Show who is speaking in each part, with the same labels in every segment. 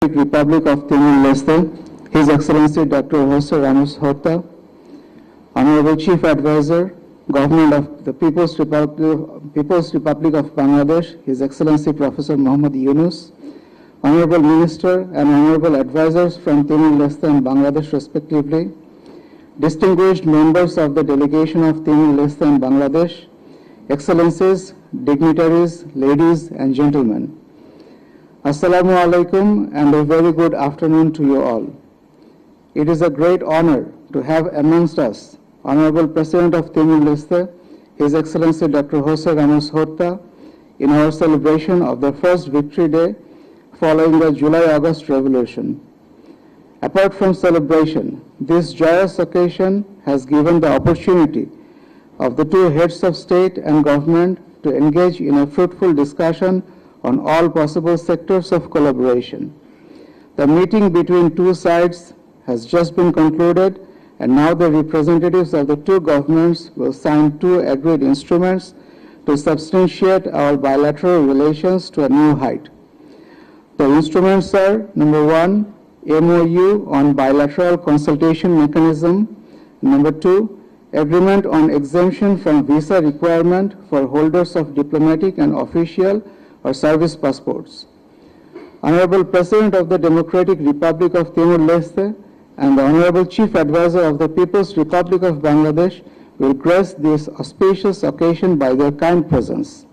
Speaker 1: Republic of Timor-Leste, His Excellency Dr. Jose Ramos Horta, Honorable Chief Advisor, Government of the People's Republic of Bangladesh, His Excellency Professor Muhammad Yunus, Honorable Minister and Honorable Advisors from Timor-Leste and Bangladesh respectively, distinguished members of the delegation of Timor-Leste and Bangladesh, Excellencies, dignitaries, ladies and gentlemen. Assalamu alaikum and a very good afternoon to you all. It is a great honor to have amongst us Honorable President of Timor-Leste, His Excellency Dr. Jose Ramos Horta, in our celebration of the first Victory Day following the July-August Revolution. Apart from celebration, this joyous occasion has given the opportunity of the two heads of state and government to engage in a fruitful discussion on all possible sectors of collaboration. The meeting between two sides has just been concluded, and now the representatives of the two governments will sign two agreed instruments to substantiate our bilateral relations to a new height. The instruments are, number one, MOU on bilateral consultation mechanism, number two, agreement on exemption from visa requirement for holders of diplomatic and official or service passports. Honorable President of the Democratic Republic of Timor-Leste and the Honorable Chief Advisor of the People's Republic of Bangladesh will grace this auspicious occasion by their kind presence.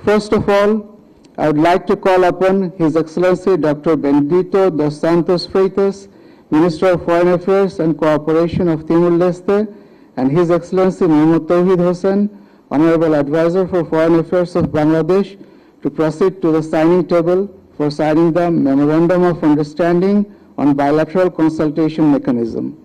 Speaker 1: First of all, I would like to call upon His Excellency Dr. Benedito dos Santos Freitas, Minister of Foreign Affairs and Cooperation of Timor-Leste, and His Excellency Mohammad Tawhid Hossain, Honorable Advisor for Foreign Affairs of Bangladesh, to proceed to the signing table for signing the Memorandum of Understanding on Bilateral Consultation Mechanism.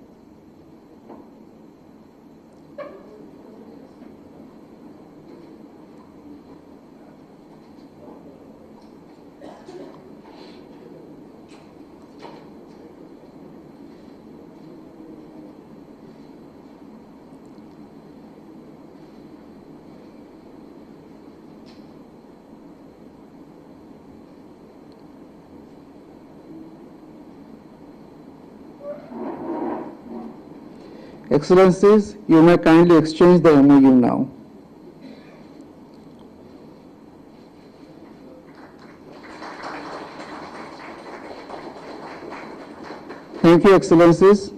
Speaker 1: Excellencies, you may kindly exchange the MOU now. Thank you, Excellencies.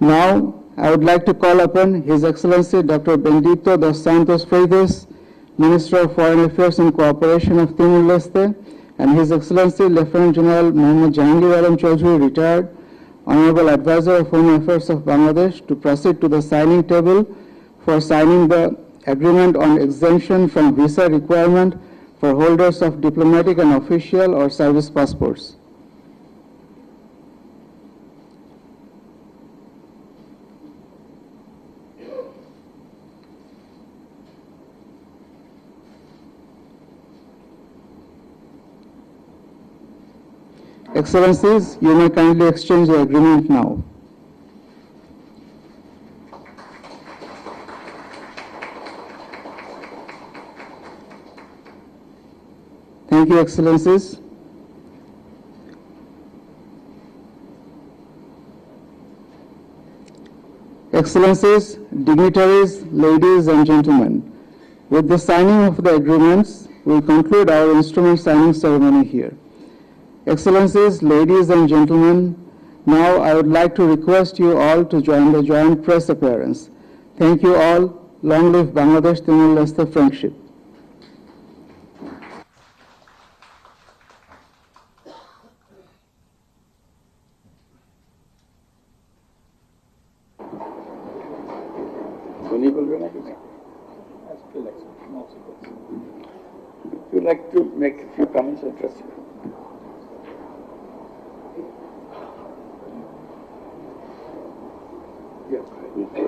Speaker 1: Now, I would like to call upon His Excellency Dr. Benedito dos Santos Freitas, Minister of Foreign Affairs and Cooperation of Timor-Leste, and His Excellency Lieutenant General Mohammad Jahangir Alam Chaudhry, retired, Honorable Advisor of Home Affairs of Bangladesh, to proceed to the signing table for signing the agreement on exemption from visa requirement for holders of diplomatic and official or service passports. Excellencies, you may kindly exchange the agreement now. Thank you, Excellencies. Excellencies, dignitaries, ladies and gentlemen, with the signing of the agreements, we conclude our instrument signing ceremony here. Excellencies, ladies and gentlemen, now I would like to request you all to join the joint press appearance. Thank you all. Long live Bangladesh Timor-Leste friendship.
Speaker 2: Would you like to make a few comments or address you?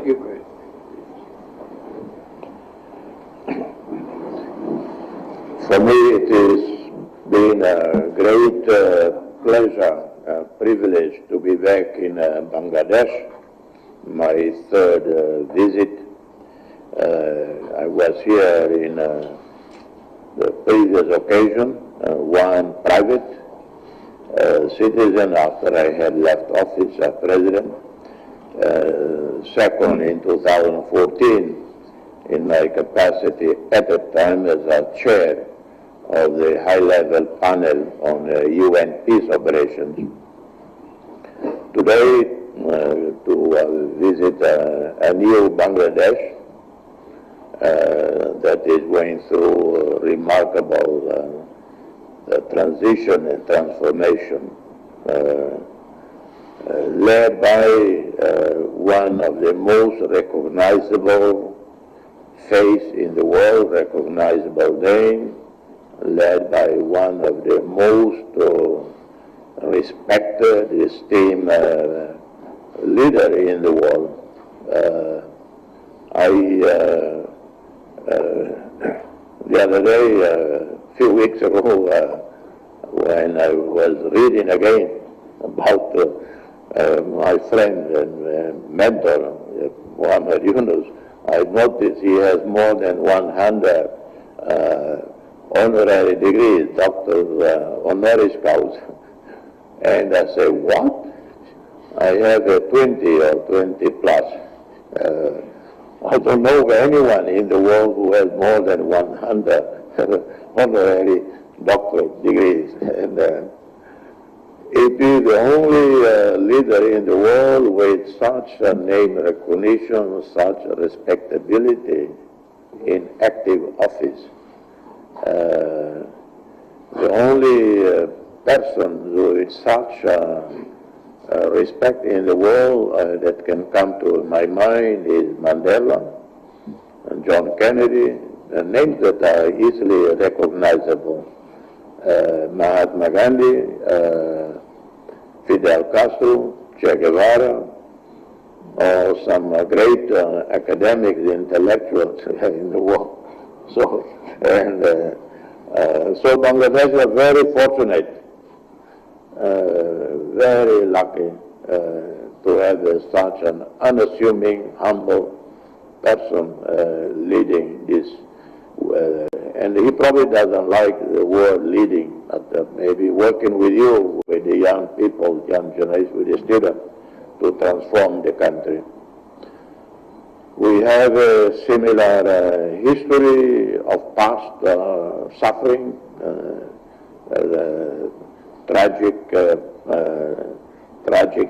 Speaker 2: You go ahead.
Speaker 3: For me, it has been a great pleasure, privilege to be back in Bangladesh, my third visit. I was here in the previous occasion, one private citizen after I had left office as president, second in 2014 in my capacity at the time as a chair of the high-level panel on UN peace operations. Today, to visit a new Bangladesh that is going through remarkable transition and transformation, led by one of the most recognizable face in the world, recognizable name, led by one of the most respected, esteemed leader in the world. The other day, a few weeks ago, when I was reading again about my friend and mentor, Muhammad Yunus, I noticed he has more than 100 honorary degrees, doctors, honoris causa. And I say, what? I have 20 or 20 plus. I don't know of anyone in the world who has more than 100 honorary doctorate degrees. And it is the only leader in the world with such a name recognition, such a respectability in active office. The only person with such respect in the world that can come to my mind is Mandela, and John Kennedy, names that are easily recognizable. Mahatma Gandhi, Fidel Castro, Che Guevara, or some great academics, intellectuals in the world. So Bangladesh was very fortunate, very lucky to have such an unassuming, humble person leading this. And he probably doesn't like the word leading, but maybe working with you, with the young people, young generation, with the students, to transform the country. We have a similar history of past suffering, tragic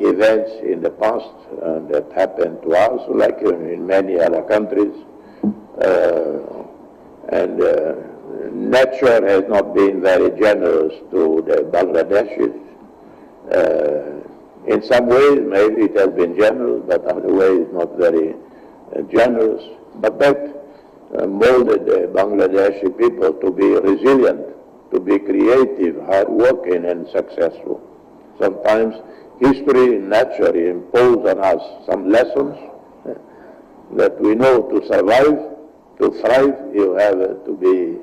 Speaker 3: events in the past that happened to us, like in many other countries. And nature has not been very generous to the Bangladeshis. In some ways, maybe it has been generous, but other ways not very generous. But that molded the Bangladeshi people to be resilient, to be creative, hardworking, and successful. Sometimes history naturally imposed on us some lessons that we know to survive. To thrive, you have to be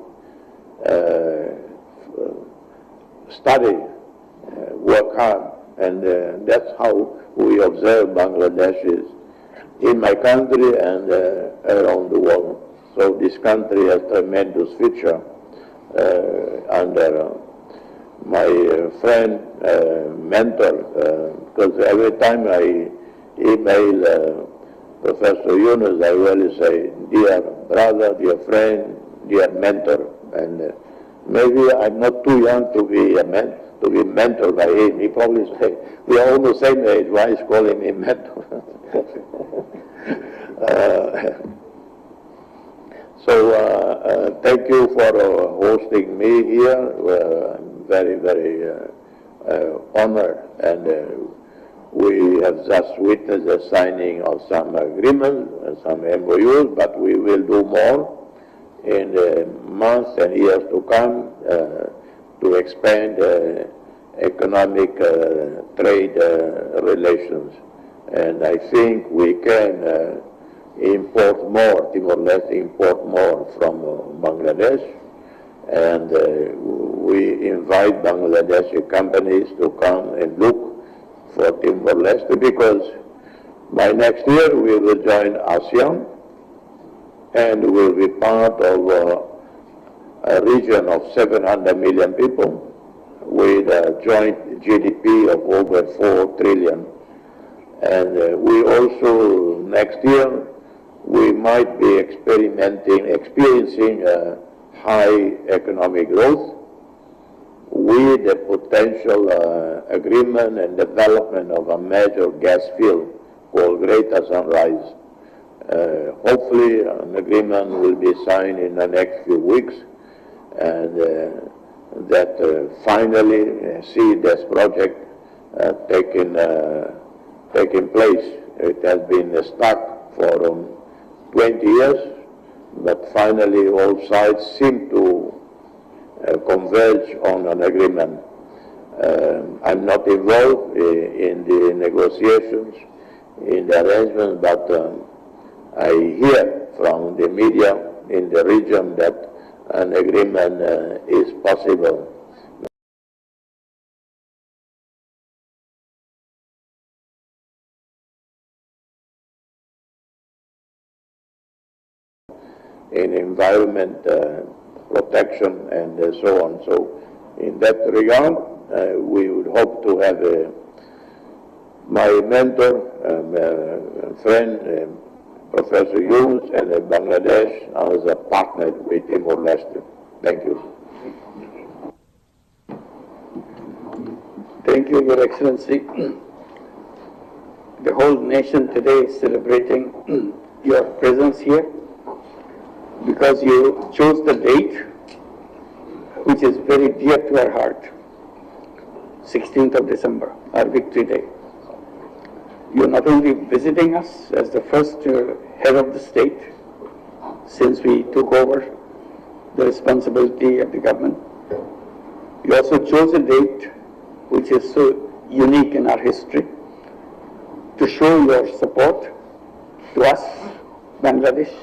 Speaker 3: study, work hard, and that's how we observe Bangladeshis in my country and around the world. So this country has tremendous future under my friend, mentor, because every time I email Professor Yunus, I always say, dear brother, dear friend, dear mentor. And maybe I'm not too young to be mentored by him. He probably say, we are almost the same age, why is calling me mentor? So thank you for hosting me here. I'm very, very honored, and we have just witnessed the signing of some agreements, some MOUs, but we will do more in the months and years to come to expand economic trade relations. And I think we can import more, Timor-Leste import more from Bangladesh. And we invite Bangladeshi companies to come and look for Timor-Leste, because by next year we will join ASEAN and will be part of a region of 700 million people with a joint GDP of over 4 trillion. And we also, next year, we might be experiencing high economic growth with the potential agreement and development of a major gas field called Greater Sunrise. Hopefully an agreement will be signed in the next few weeks, and that finally see this project taking place. It has been stuck for 20 years, but finally all sides seem to converge on an agreement. I'm not involved in the negotiations, in the arrangements, but I hear from the media in the region that an agreement is possible. In environment protection and so on. So in that regard, we would hope to have my mentor, friend, Professor Yunus, and Bangladesh as a partner with Timor-Leste. Thank you.
Speaker 2: Thank you, Your Excellency. The whole nation today is celebrating your presence here because you chose the date which is very dear to our heart, 16th of December, our Victory Day. You're not only visiting us as the first head of the state since we took over the responsibility of the government, you also chose a date which is so unique in our history to show your support to us, Bangladesh,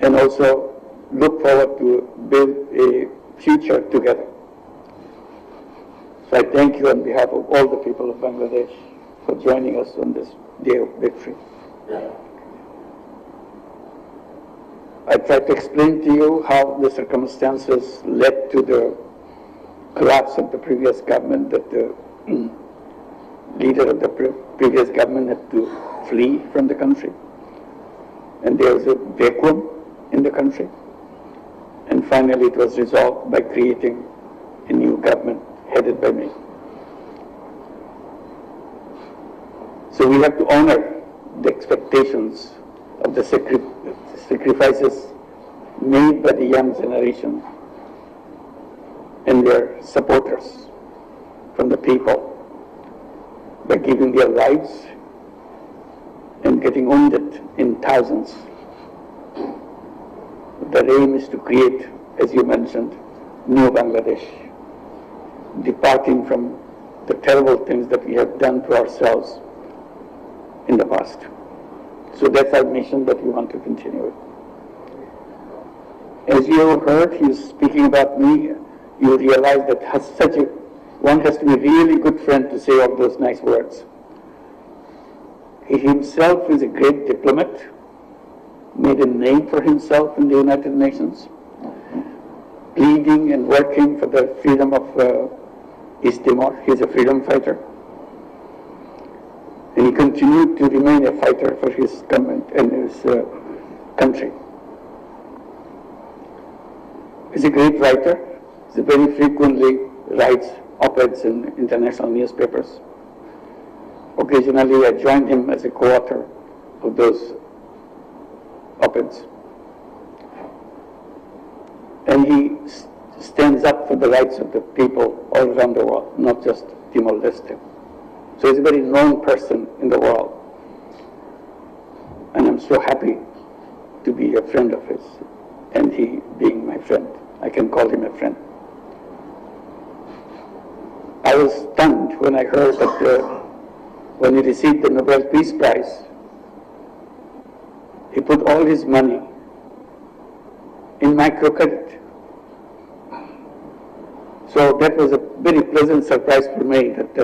Speaker 2: and also look forward to build a future together. So I thank you on behalf of all the people of Bangladesh for joining us on this day of victory. I tried to explain to you how the circumstances led to the collapse of the previous government, that the leader of the previous government had to flee from the country, and there was a vacuum in the country, and finally it was resolved by creating a new government headed by me. So we have to honor the expectations of the sacrifices made by the young generation and their supporters from the people by giving their lives and getting wounded in thousands. The aim is to create, as you mentioned, new Bangladesh, departing from the terrible things that we have done to ourselves in the past. So that's our mission that we want to continue with. As you heard, he's speaking about me, you realize that one has to be a really good friend to say all those nice words. He himself is a great diplomat, made a name for himself in the United Nations, pleading and working for the freedom of East Timor. He's a freedom fighter. And he continued to remain a fighter for his government and his country. He's a great writer. He very frequently writes op-eds in international newspapers. Occasionally I joined him as a co-author of those op-eds. And he stands up for the rights of the people all around the world, not just Timor-Leste. So he's a very known person in the world. And I'm so happy to be a friend of his, and he being my friend. I can call him a friend. I was stunned when I heard that when he received the Nobel Peace Prize, he put all his money in microcredit. So that was a very pleasant surprise for me that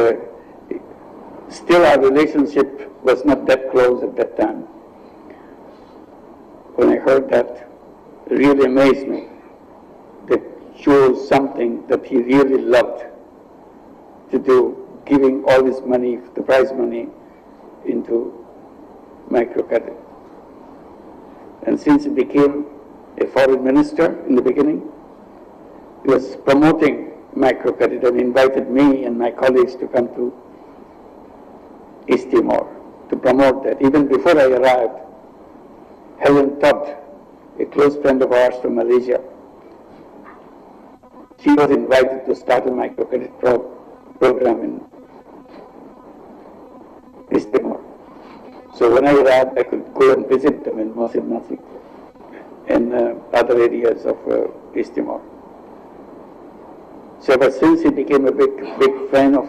Speaker 2: still our relationship was not that close at that time. When I heard that, it really amazed me chose something that he really loved to do, giving all his money, the prize money, into microcredit. And since he became a foreign minister in the beginning, he was promoting microcredit and invited me and my colleagues to come to East Timor to promote that. Even before I arrived, Helen Todd, a close friend of ours from Malaysia, she was invited to start a microcredit program in East Timor. So when I arrived, I could go and visit them in Mosin Nasi and other areas of East Timor. So ever since he became a big fan of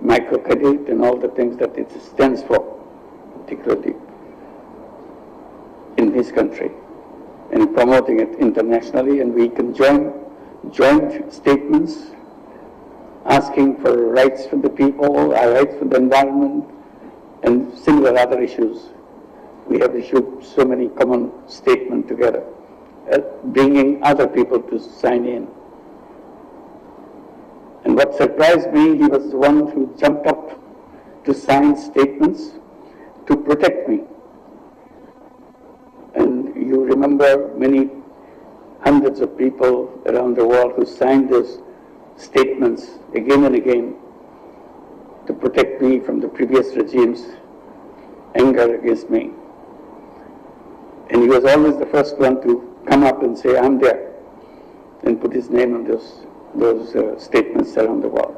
Speaker 2: microcredit and all the things that it stands for, particularly in his country, and promoting it internationally, and we can joint statements asking for rights for the people, our rights for the environment, and similar other issues. We have issued so many common statements together, bringing other people to sign in. And what surprised me, he was the one who jumped up to sign statements to protect me. And you remember many hundreds of people around the world who signed those statements again and again to protect me from the previous regime's anger against me. And he was always the first one to come up and say, I'm there, and put his name on those statements around the world.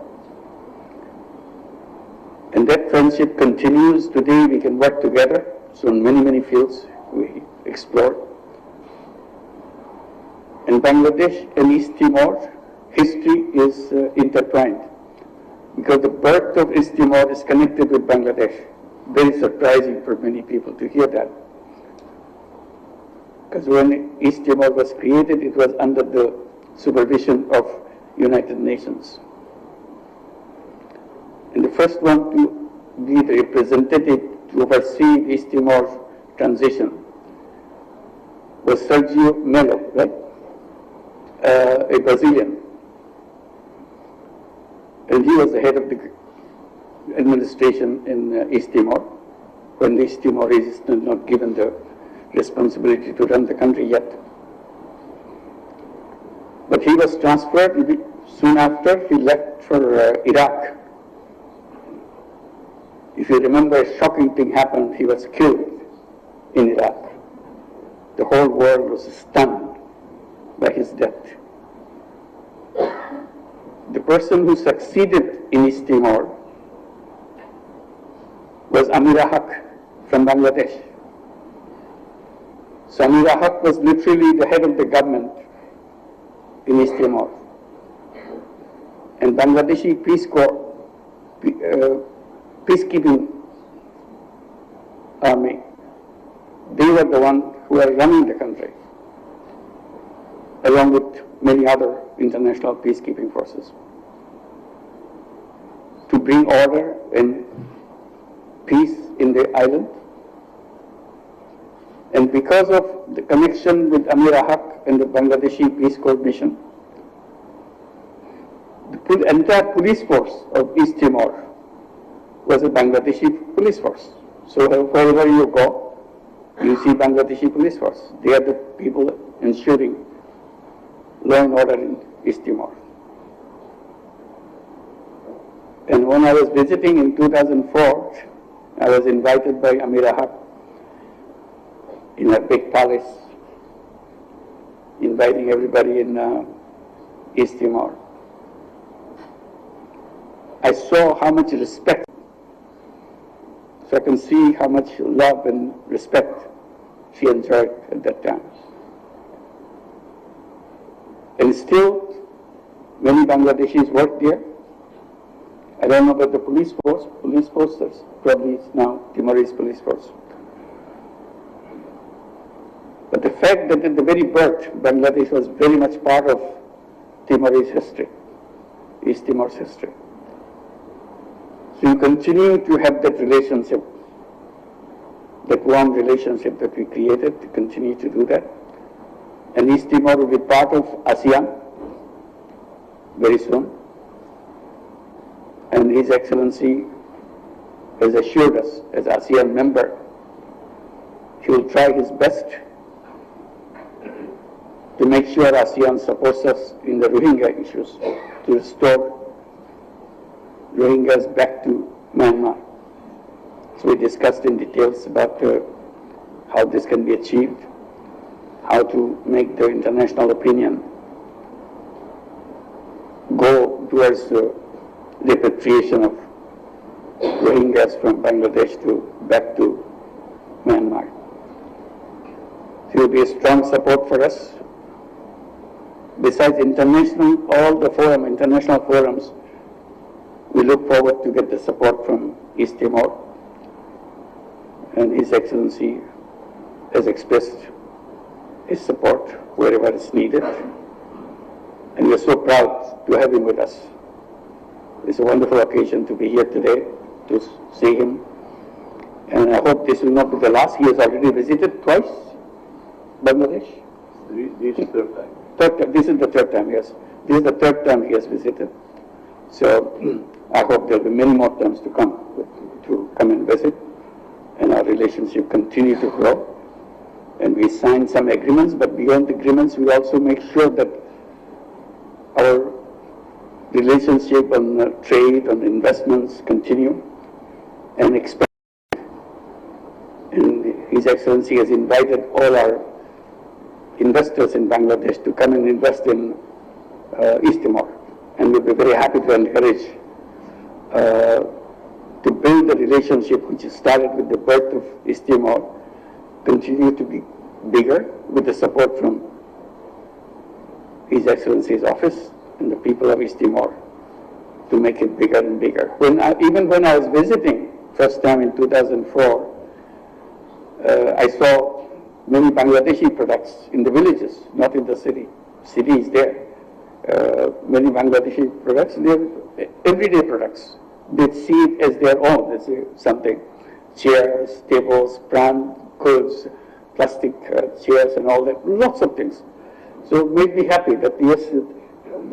Speaker 2: And that friendship continues. Today we can work together. So in many fields we explore. In Bangladesh and East Timor, history is intertwined, because the birth of East Timor is connected with Bangladesh. Very surprising for many people to hear that. Because when East Timor was created, it was under the supervision of United Nations. And the first one to be the representative to oversee East Timor's transition was Sergio Melo, right? A Brazilian. And he was the head of the administration in East Timor, when the East Timorese is not given the responsibility to run the country yet. But he was transferred soon after. He left for Iraq. If you remember, a shocking thing happened. He was killed in Iraq. The whole world was stunned by his death. The person who succeeded in East Timor was Amira Haq from Bangladesh. So Amira Haq was literally the head of the government in East Timor. And Bangladeshi peacekeeping army, they were the ones who were running the country, along with many other international peacekeeping forces, to bring order and peace in the island. And because of the connection with Amira Haq and the Bangladeshi Peace Corps mission, the entire police force of East Timor was a Bangladeshi police force. So wherever you go, you see Bangladeshi police force. They are the people ensuring law and order in East Timor. And when I was visiting in 2004, I was invited by Amira Haq in a big palace, inviting everybody in East Timor. I saw how much respect, so I can see how much love and respect she enjoyed at that time. And still, many Bangladeshis work there. I don't know about the police forces, probably it's now Timorese police force. But the fact that at the very birth, Bangladesh was very much part of Timorese history, East Timor's history. So you continue to have that relationship, that warm relationship that we created, to continue to do that. And East Timor will be part of ASEAN, very soon. And His Excellency has assured us, as ASEAN member, he will try his best to make sure ASEAN supports us in the Rohingya issues, to restore Rohingyas back to Myanmar. So we discussed in details about how this can be achieved, how to make the international opinion go towards the repatriation of Rohingyas from Bangladesh back to Myanmar. It will be a strong support for us. Besides all the international forums, we look forward to get the support from East Timor, and His Excellency has expressed his support wherever it's needed, and we are so proud to have him with us. It's a wonderful occasion to be here today to see him, and I hope this will not be the last. He has already visited twice Bangladesh.
Speaker 3: This is third time.
Speaker 2: This is the third time, yes. This is the third time he has visited. So I hope there will be many more times to come and visit, and our relationship continue to grow. And we signed some agreements, but beyond the agreements, we also make sure that our relationship on trade, on investments continue and expand. And His Excellency has invited all our investors in Bangladesh to come and invest in East Timor, and we'll be very happy to encourage to build the relationship which started with the birth of East Timor, continue to be bigger with the support from His Excellency's office and the people of East Timor to make it bigger and bigger. Even when I was visiting first time in 2004, I saw many Bangladeshi products in the villages, not in the city. City is there. Many Bangladeshi products, they're everyday products. They see it as their own. They say something, chairs, tables, brand goods, plastic chairs and all that, lots of things. So it made me happy that yes,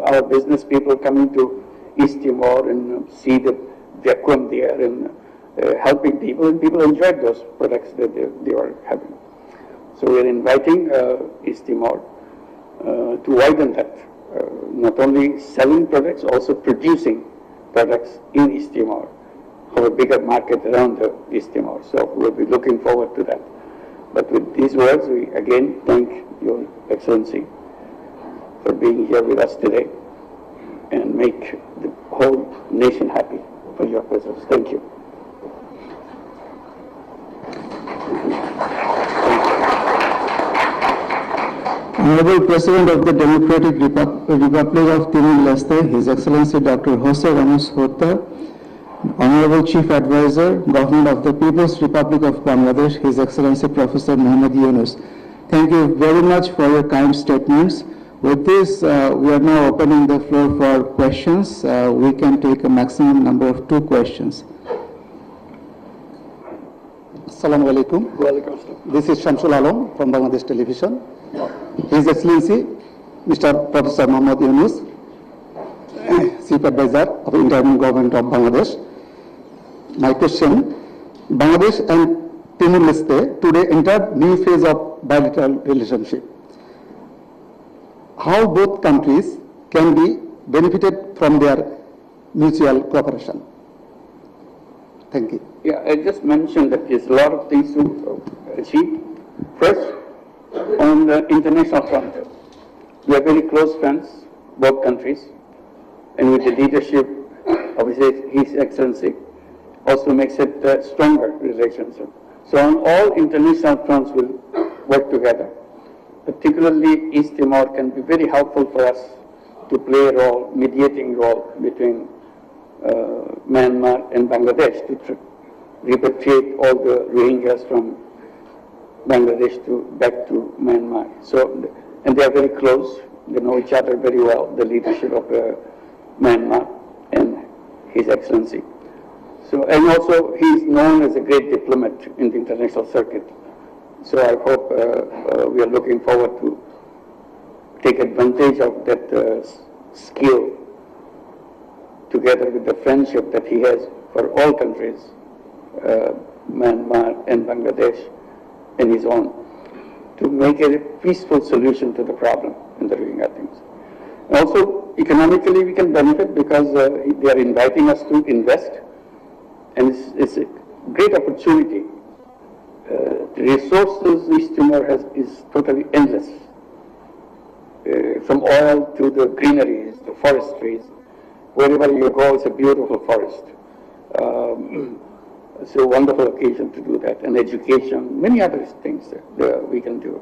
Speaker 2: our business people coming to East Timor and see the vacuum there and helping people, and people enjoyed those products that they were having. So we are inviting East Timor to widen that, not only selling products, also producing products in East Timor for a bigger market around East Timor. So we'll be looking forward to that. But with these words, we again thank Your Excellency for being here with us today and make the whole nation happy for your presence. Thank you.
Speaker 1: Honorable President of the Democratic Republic of Timor-Leste, His Excellency Dr. Jose Ramos Horta, Honorable Chief Advisor, Government of the People's Republic of Bangladesh, His Excellency Professor Muhammad Yunus. Thank you very much for your kind statements. With this, we are now opening the floor for questions. We can take a maximum number of 2 questions.
Speaker 4: Assalamu alaikum. This is Shamsul Alam from Bangladesh Television. His Excellency, Mr. Professor Muhammad Yunus, Chief Advisor of Interim Government of Bangladesh. My question, Bangladesh and Timor-Leste today entered new phase of bilateral relationship. How both countries can be benefited from their mutual cooperation? Thank you.
Speaker 2: Yeah, I just mentioned that there's a lot of things to achieve. First, on the international front, we are very close friends, both countries, and with the leadership of His Excellency, also makes it a stronger relationship. So on all international fronts, we'll work together. Particularly East Timor can be very helpful for us to play a role, mediating role between Myanmar and Bangladesh to repatriate all the Rohingyas from Bangladesh back to Myanmar. So, and they are very close. They know each other very well, the leadership of Myanmar and His Excellency. So, and also he is known as a great diplomat in the international circuit. So I hope we are looking forward to take advantage of that skill together with the friendship that he has for all countries, Myanmar and Bangladesh, and his own, to make a peaceful solution to the problem in the Rohingya things. Also, economically we can benefit because they are inviting us to invest, and it's a great opportunity. The resources East Timor has is totally endless, from oil to the greeneries, the forestries. Wherever you go, it's a beautiful forest. It's a wonderful occasion to do that, and education, many other things that we can do.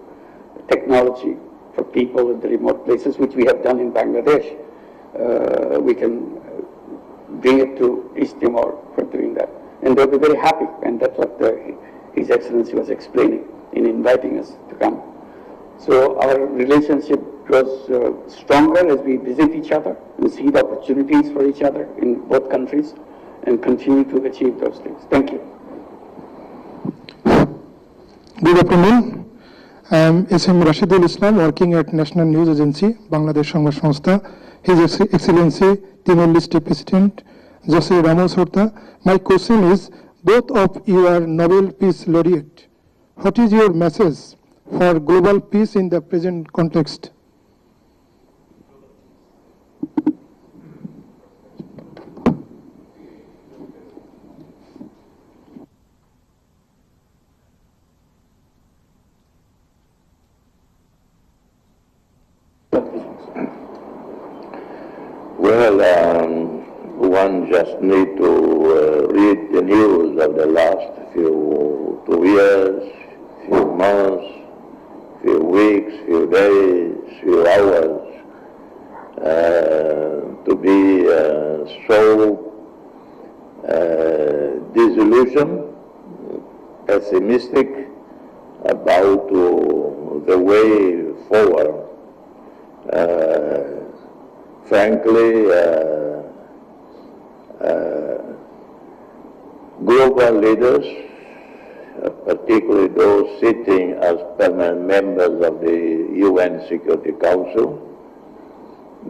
Speaker 2: Technology for people in the remote places, which we have done in Bangladesh. We can bring it to East Timor for doing that. And they'll be very happy, and that's what His Excellency was explaining in inviting us to come. So our relationship grows stronger as we visit each other and see the opportunities for each other in both countries and continue to achieve those things. Thank you.
Speaker 5: Good afternoon. I am S.M. Rashidul Islam, working at National News Agency, Bangladesh সংবাদ সংস্থা. His Excellency, Timor-Leste President, Jose Ramos Horta. My question is, both of you are Nobel Peace Laureate. What is your message for global peace in the present context?
Speaker 3: Well, one just need to read the news of the last few 2 years, few months, few weeks, few days, few hours, to be so disillusioned, pessimistic about the way forward. Frankly, global leaders, particularly those sitting as permanent members of the UN Security Council,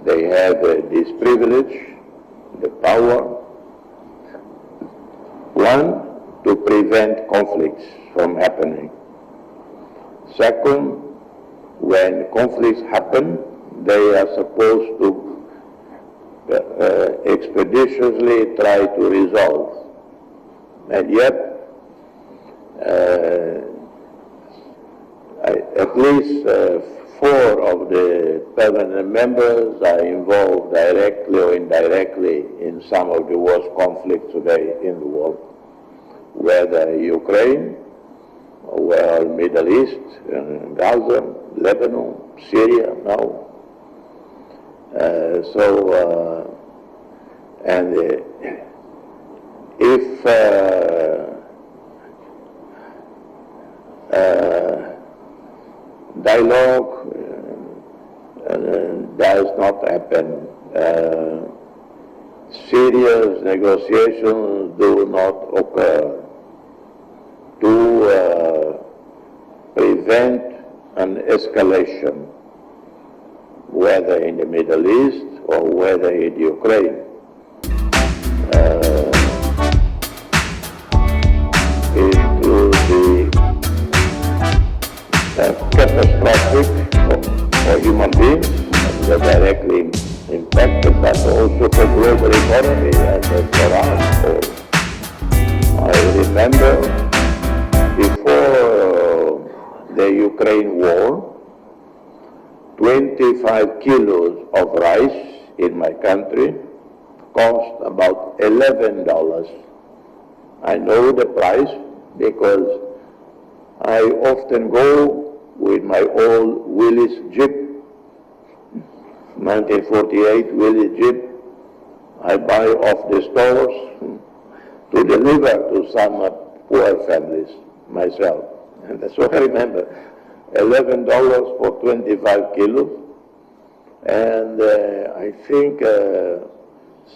Speaker 3: they have this privilege, the power, one, to prevent conflicts from happening. Second, when conflicts happen, they are supposed to expeditiously try to resolve. And yet, at least 4 of the permanent members are involved directly or indirectly in some of the worst conflicts today in the world, whether Ukraine, or whether Middle East, Gaza, Lebanon, Syria now. And if dialogue does not happen, serious negotiations do not occur to prevent an escalation, whether in the Middle East or whether in Ukraine. It will be catastrophic for human beings that are directly impacted, but also for global economy and for us all. I remember before the Ukraine war, 25 kilos of rice in my country cost about $11. I know the price because I often go with my old Willys Jeep, 1948 Willys Jeep. I buy off the stores to deliver to some poor families myself. And that's what I remember. $11 for 25 kilos, and I think $6,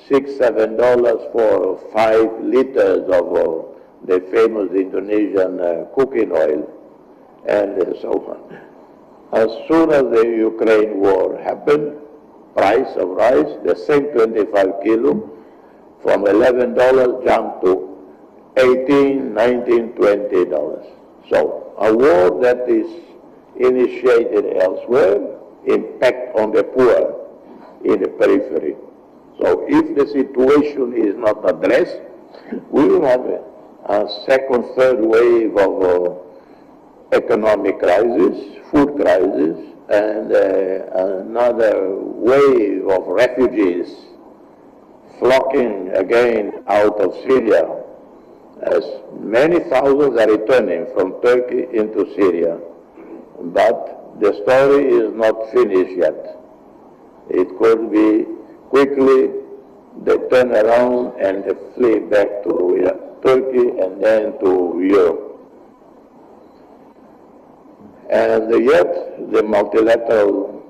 Speaker 3: $7 for 5 liters of the famous Indonesian cooking oil, and so on. As soon as the Ukraine war happened, price of rice, the same 25 kilo, from $11 jumped to $18, $19, $20. So a war that is initiated elsewhere impact on the poor in the periphery. So if the situation is not addressed, we will have a second, third wave of economic crisis, food crisis, and another wave of refugees flocking again out of Syria, as many thousands are returning from Turkey into Syria. But the story is not finished yet. It could be quickly they turn around and they flee back to Turkey and then to Europe. And yet the multilateral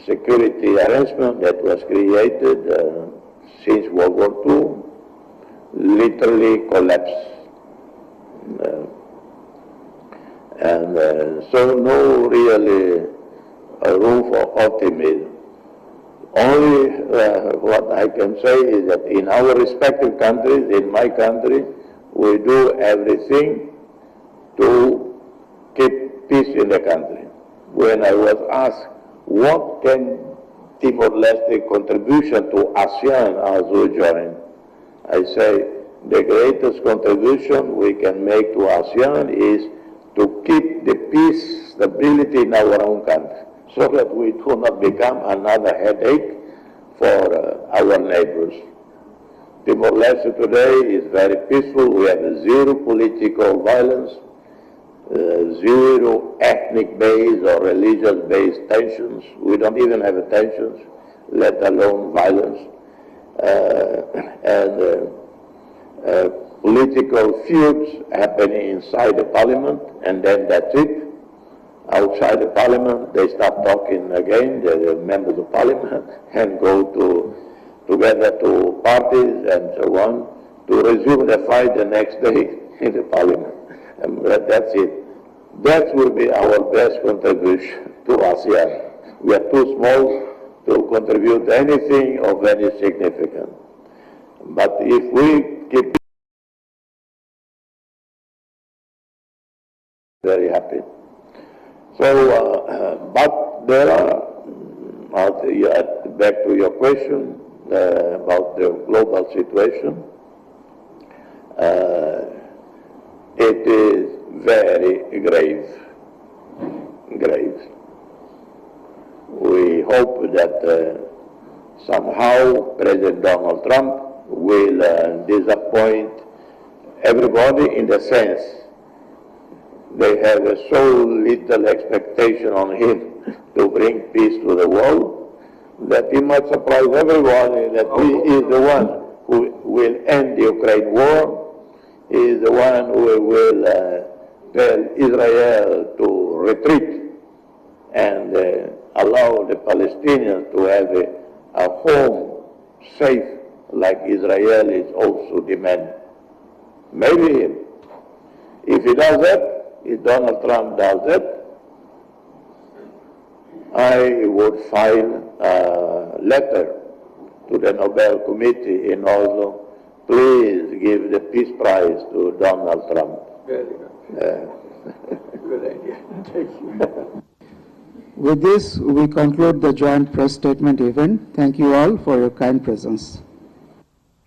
Speaker 3: security arrangement that was created since World War II literally collapsed. So no really room for optimism. Only what I can say is that in our respective countries, in my country, we do everything to keep peace in the country. When I was asked, what can Timor-Leste contribution to ASEAN as we join? I say, the greatest contribution we can make to ASEAN is to keep the peace, stability in our own country, so that we do not become another headache for our neighbors. Timor-Leste today is very peaceful. We have zero political violence, zero ethnic-based or religious-based tensions. We don't even have tensions, let alone violence. Political feuds happening inside the parliament, and then that's it. Outside the parliament, they start talking again, the members of parliament, and go together to parties and so on, to resume the fight the next day in the parliament. And that's it. That will be our best contribution to ASEAN. We are too small to contribute anything of any significance. But if we keep very happy. So, but there are, back to your question about the global situation, it is very grave. We hope that somehow President Donald Trump will disappoint everybody in the sense they have so little expectation on him to bring peace to the world that he might surprise everybody that he is the one who will end the Ukraine war. He is the one who will tell Israel to retreat and allow the Palestinians to have a home safe like Israelis also demand. Maybe him. If he does that, if Donald Trump does that, I would file a letter to the Nobel Committee in Oslo. Please give the Peace Prize to Donald Trump.
Speaker 2: Very good. Good idea. Thank you.
Speaker 1: With this, we conclude the joint press statement event. Thank you all for your kind presence.